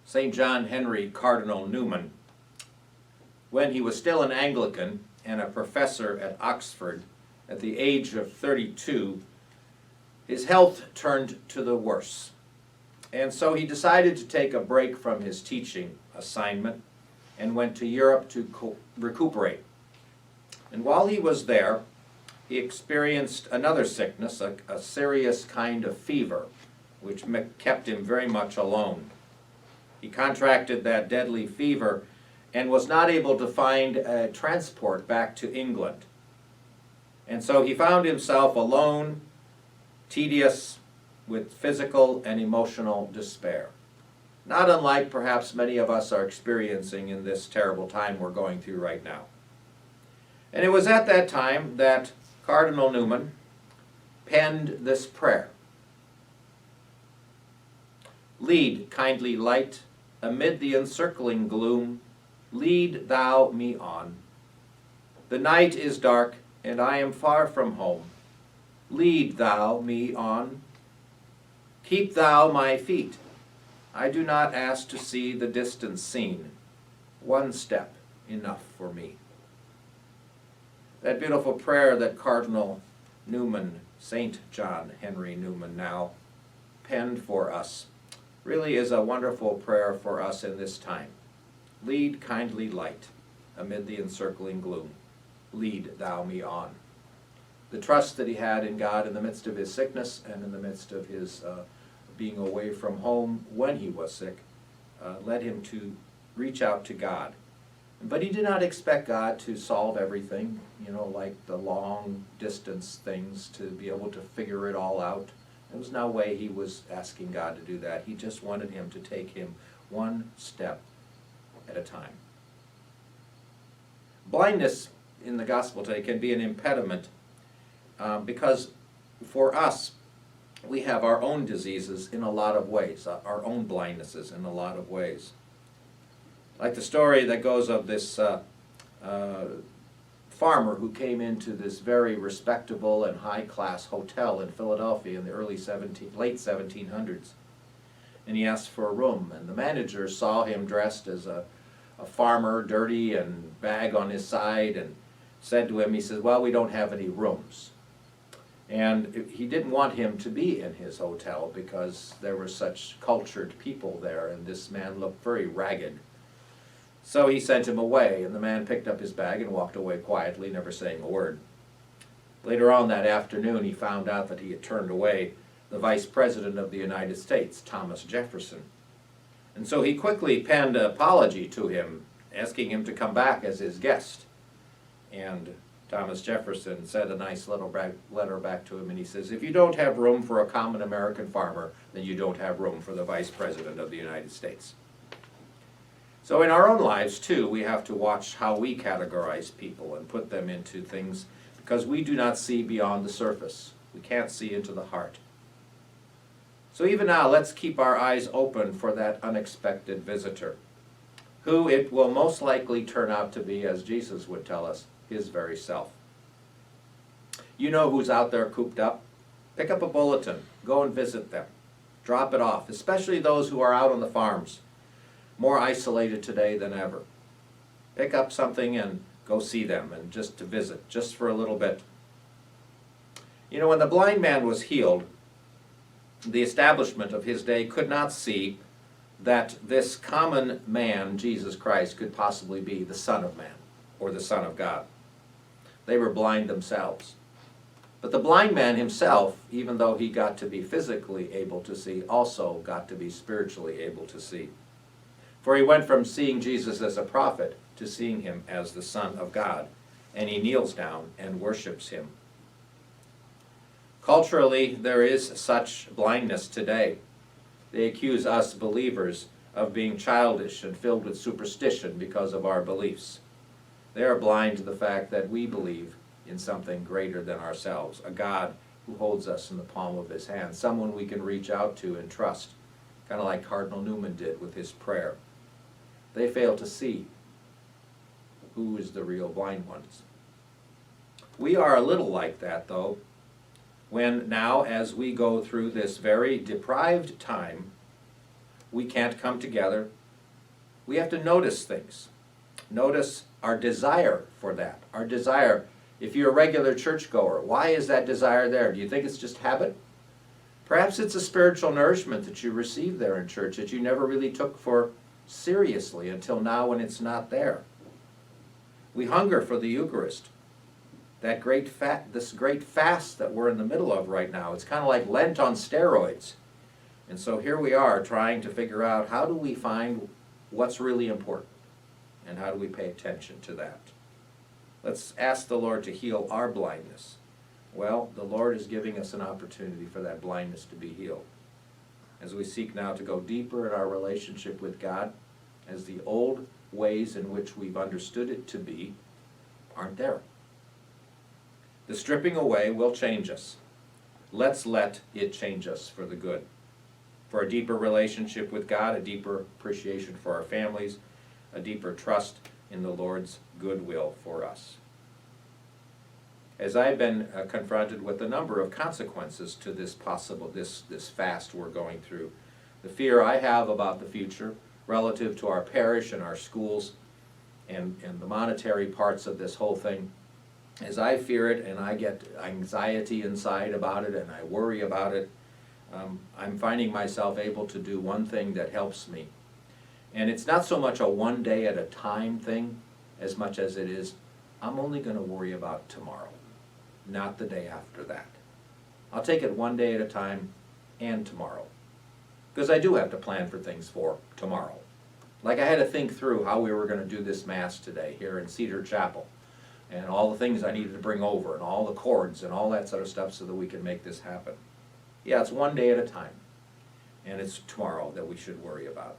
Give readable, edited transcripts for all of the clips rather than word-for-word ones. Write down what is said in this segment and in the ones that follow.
St. John Henry Cardinal Newman, when he was still an Anglican and a professor at Oxford, at the age of 32, his health turned to the worse. And so he decided to take a break from his teaching assignment and went to Europe to recuperate. And while he was there, he experienced another sickness, a serious kind of fever, which kept him very much alone. He contracted that deadly fever and was not able to find a transport back to England. And so he found himself alone, tedious, with physical and emotional despair. Not unlike perhaps many of us are experiencing in this terrible time we're going through right now. And it was at that time that Cardinal Newman penned this prayer. Lead, kindly light, amid the encircling gloom, lead thou me on. The night is dark, and I am far from home. Lead thou me on. Keep thou my feet. I do not ask to see the distant scene. One step enough for me. That beautiful prayer that Cardinal Newman, St. John Henry Newman now, penned for us really is a wonderful prayer for us in this time. Lead, kindly light, amid the encircling gloom. Lead thou me on. The trust that he had in God in the midst of his sickness and in the midst of his being away from home when he was sick led him to reach out to God. But he did not expect God to solve everything, like the long distance things, to be able to figure it all out. There was no way he was asking God to do that. He just wanted him to take him one step at a time. Blindness in the gospel today can be an impediment because for us, we have our own diseases in a lot of ways, our own blindnesses in a lot of ways. Like the story that goes of this farmer who came into this very respectable and high-class hotel in Philadelphia in the late 1700s. And he asked for a room, and the manager saw him dressed as a farmer, dirty and bag on his side, and said to him, he said, well, we don't have any rooms. And he didn't want him to be in his hotel because there were such cultured people there, and this man looked very ragged. So he sent him away, and the man picked up his bag and walked away quietly, never saying a word. Later on that afternoon, he found out that he had turned away the Vice President of the United States, Thomas Jefferson. And so he quickly penned an apology to him, asking him to come back as his guest. And Thomas Jefferson said a nice little letter back to him, and he says, if you don't have room for a common American farmer, then you don't have room for the Vice President of the United States. So in our own lives, too, we have to watch how we categorize people and put them into things because we do not see beyond the surface. We can't see into the heart. So even now, let's keep our eyes open for that unexpected visitor, who it will most likely turn out to be, as Jesus would tell us, his very self. You know who's out there cooped up? Pick up a bulletin. Go and visit them. Drop it off, especially those who are out on the farms, more isolated today than ever. Pick up something and go see them, and just to visit, just for a little bit. When the blind man was healed, the establishment of his day could not see that this common man, Jesus Christ, could possibly be the Son of Man or the Son of God. They were blind themselves. But the blind man himself, even though he got to be physically able to see, also got to be spiritually able to see. For he went from seeing Jesus as a prophet to seeing him as the Son of God, and he kneels down and worships him. Culturally, there is such blindness today. They accuse us believers of being childish and filled with superstition because of our beliefs. They are blind to the fact that we believe in something greater than ourselves, a God who holds us in the palm of his hand, someone we can reach out to and trust, kind of like Cardinal Newman did with his prayer. They fail to see who is the real blind ones. We are a little like that, though, when now, as we go through this very deprived time, we can't come together, We have to notice things. Notice our desire for that. Our desire, if you're a regular churchgoer, why is that desire there? Do you think it's just habit? Perhaps it's a spiritual nourishment that you receive there in church that you never really took for seriously until now when it's not there. We hunger for the Eucharist. This great fast that we're in the middle of right now, it's kind of like Lent on steroids. And so here we are trying to figure out, how do we find what's really important? And how do we pay attention to that? Let's ask the Lord to heal our blindness. Well, the Lord is giving us an opportunity for that blindness to be healed. As we seek now to go deeper in our relationship with God, as the old ways in which we've understood it to be aren't there. The stripping away will change us. Let's let it change us for the good. For a deeper relationship with God, a deeper appreciation for our families, a deeper trust in the Lord's goodwill for us. As I've been confronted with a number of consequences to this fast we're going through, the fear I have about the future relative to our parish and our schools and the monetary parts of this whole thing, as I fear it and I get anxiety inside about it and I worry about it, I'm finding myself able to do one thing that helps me. And it's not so much a one day at a time thing as much as it is, I'm only going to worry about tomorrow, not the day after that. I'll take it one day at a time and tomorrow. Because I do have to plan for things for tomorrow. Like I had to think through how we were going to do this Mass today here in Cedar Chapel, and all the things I needed to bring over, and all the cords and all that sort of stuff so that we can make this happen. Yeah, it's one day at a time, and it's tomorrow that we should worry about.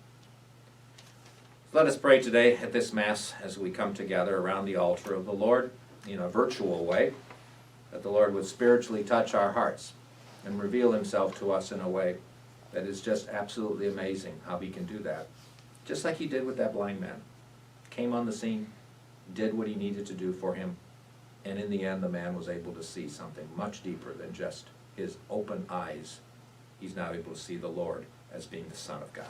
Let us pray today at this Mass as we come together around the altar of the Lord in a virtual way, that the Lord would spiritually touch our hearts and reveal himself to us in a way that is just absolutely amazing how he can do that. Just like he did with that blind man. Came on the scene, did what he needed to do for him, and in the end the man was able to see something much deeper than just his open eyes. He's now able to see the Lord as being the Son of God.